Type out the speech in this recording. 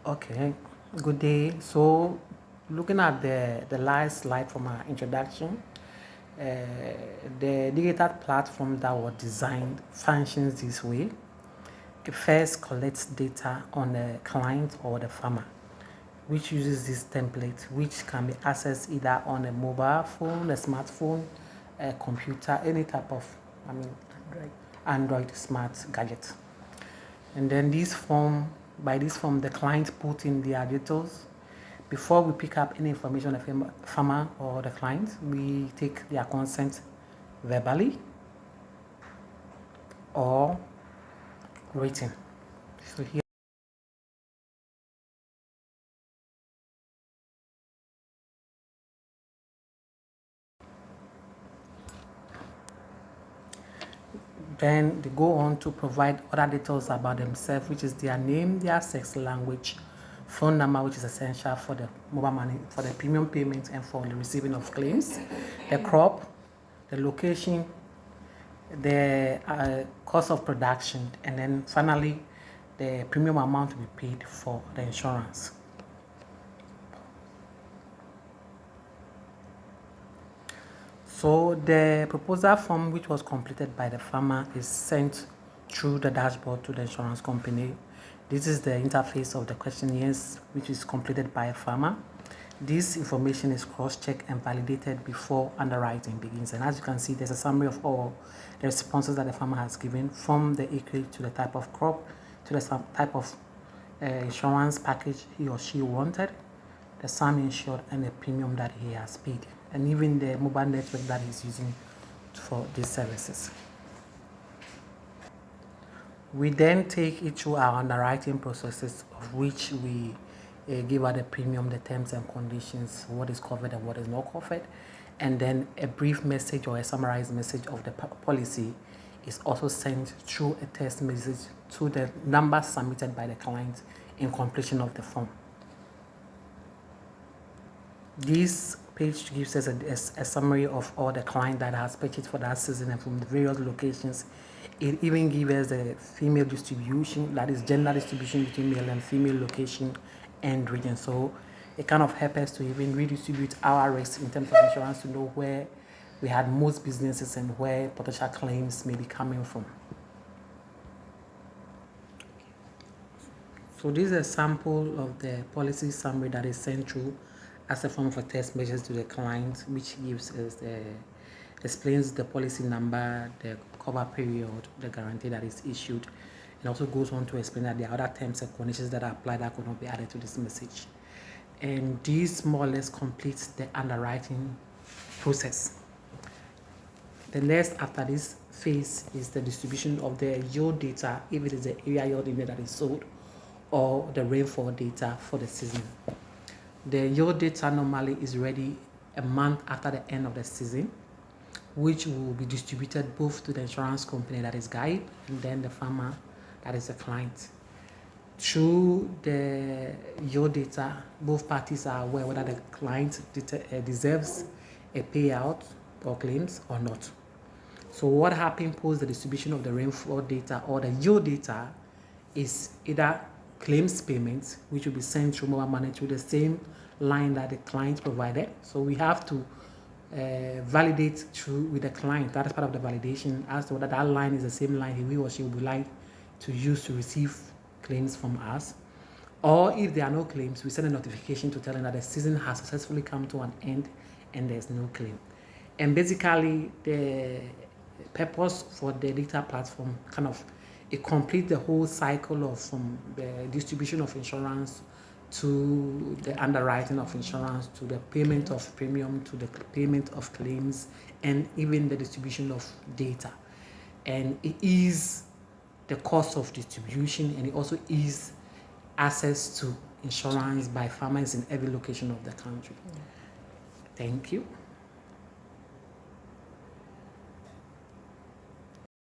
Okay, good day. So, looking at the last slide from our introduction, the digital platform that was designed functions this way. It first collects data on the client or the farmer, which uses this template, which can be accessed either on a mobile phone, a smartphone, a computer, any type of, Android smart gadget. And then by this form, the client put in their details. Before we pick up any information of the farmer or the client, we take their consent verbally or written. So here, then they go on to provide other details about themselves, which is their name, their sex, language, phone number, which is essential for the mobile money, for the premium payment and for the receiving of claims, the crop, the location, the cost of production, and then finally the premium amount to be paid for the insurance. So the proposal form, which was completed by the farmer, is sent through the dashboard to the insurance company. This is the interface of the questionnaires, which is completed by a farmer. This information is cross-checked and validated before underwriting begins. And as you can see, there's a summary of all the responses that the farmer has given, from the acreage to the type of crop, to the type of insurance package he or she wanted, the sum insured, and the premium that he has paid, and even the mobile network that he's using for these services. We then take it through our underwriting processes, of which we give out the premium, the terms and conditions, what is covered and what is not covered, and then a brief message or a summarized message of the policy is also sent through a text message to the number submitted by the client in completion of the form. This page gives us a summary of all the clients that has purchased for that season and from the various locations. It even gives us the female distribution, that is gender distribution between male and female location and region. So it kind of helps us to even redistribute our risks in terms of insurance, to know where we had most businesses and where potential claims may be coming from. So this is a sample of the policy summary that is sent through as a form of a text message to the client, which gives us explains the policy number, the cover period, the guarantee that is issued, and also goes on to explain that there are other terms and conditions that are applied that could not be added to this message. And this more or less completes the underwriting process. The next after this phase is the distribution of the yield data, if it is the area yield area that is sold, or the rainfall data for the season. The yield data normally is ready a month after the end of the season, which will be distributed both to the insurance company, that is GAIP, and then the farmer, that is the client. Through the yield data, both parties are aware whether the client deserves a payout or claims or not. So what happens post the distribution of the rainfall data or the yield data is either claims payments, which will be sent through mobile money through the same line that the client provided. So we have to validate through with the client. That is part of the validation, as to whether that line is the same line he or she will be like to use to receive claims from us. Or if there are no claims, we send a notification to tell them that the season has successfully come to an end and there's no claim. And basically the purpose for the digital platform it completes the whole cycle of from the distribution of insurance to the underwriting of insurance, to the payment of premium, to the payment of claims, and even the distribution of data. And it is the cost of distribution, and it also is access to insurance by farmers in every location of the country. Thank you.